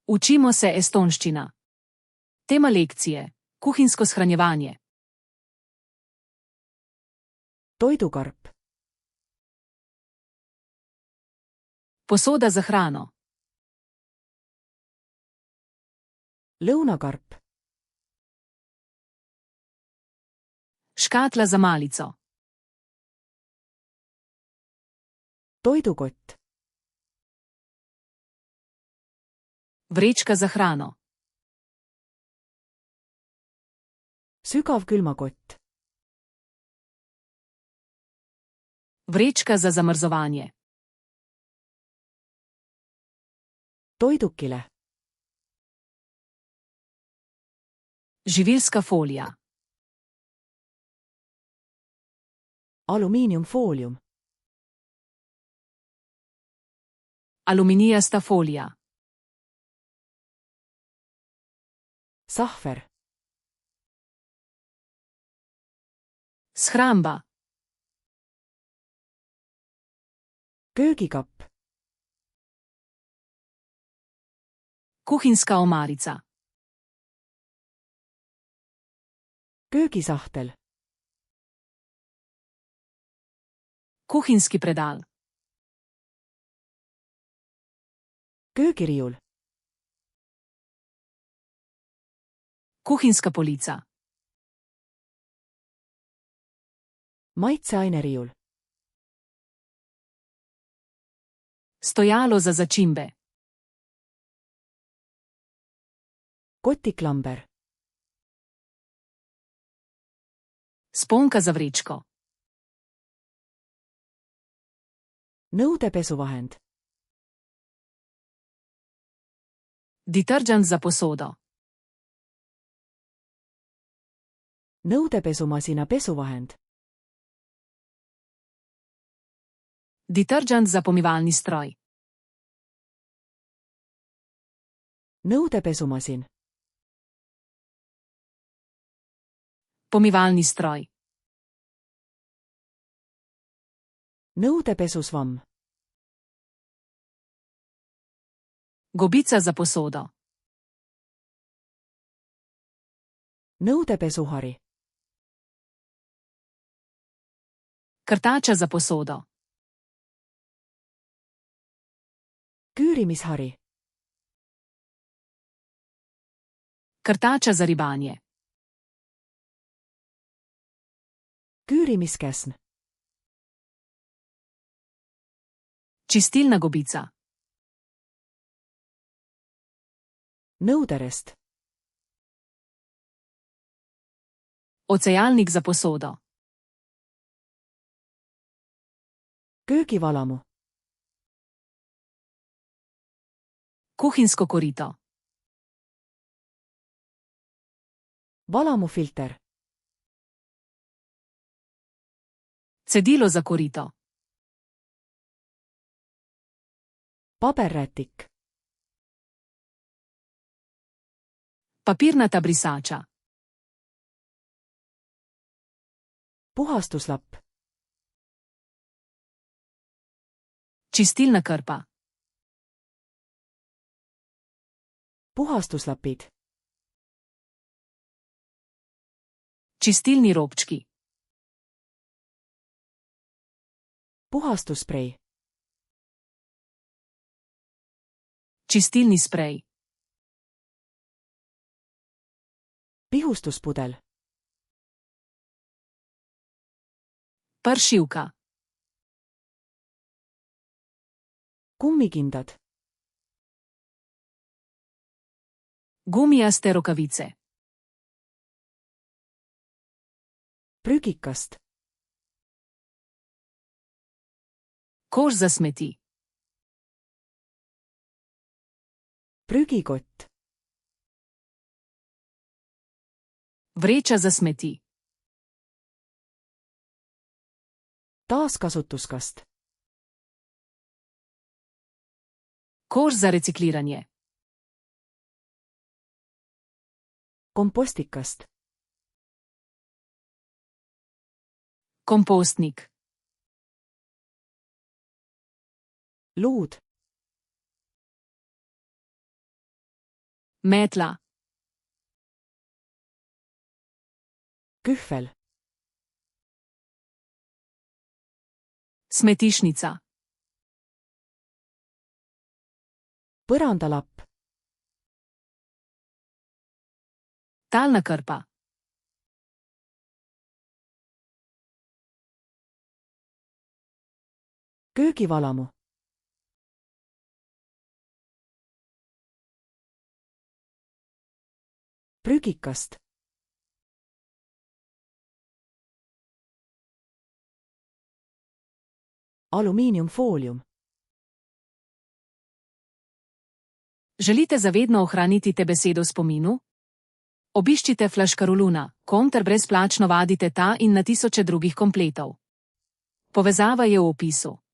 Učimo se estonščina. Tema lekcije: kuhinjsko shranjevanje. Toidukarp. Posoda za hrano. Lõunakarp. Škatla za malico. Toidukott. Vrečka za hrano. Sügavkülmakott. Vrečka za zamrzovanje. Toidukile. Živilska folija. Alumiiniumfoolium. Aluminijasta folija. Sahver. Shramba. Köögikapp. Kuhinjska omarica. Köögisahtel. Kuhinjski predal. Köögiriiul. Kuhinjska polica. Maitseaineriiul. Stojalo za začimbe. Kotiklamber. Sponka za vrečko. Nõudepesuvahend. Detergent za posodo. Nõudepesumasina pesuvahend. Detergent za pomivalni stroj. Nõudepesumasin. Pomivalni stroj. Nõudepesusvamm. Gobica za posodo. Nõudepesuhari. Krtača za posodo. Küürimishari. Krtača za ribanje. Küürimiskäsn. Čistilna gobica. Nõuderest. Ocejalnik za posodo. Köögivalamu. Kuhinjsko korito. Valamufilter. Cedilo za korito. Paberrätik. Papirnata brisača. Puhastuslapp. Čistilna krpa. Puhastuslapid. Čistilni robčki. Puhastussprej. Čistilni sprej. Pihustuspudel. Pršilka. Kummikindad. Gumijaste rokavice. Prügikast. Koš za smeti. Prügikott. Vreča za smeti. Taaskasutuskast. Koš za recikliranje. Kompostikast. Kompostnik. Luud. Metla. kühvel, Smetišnica. põrandalapp, Talna krpa. köögivalamu, prügikast, alumiiniumfoolium, Želite zavedno ohraniti te besedo v spominu? Obiščite Flaškaroluna, ter brezplačno vadite ta in na tisoče drugih kompletov. Povezava je v opisu.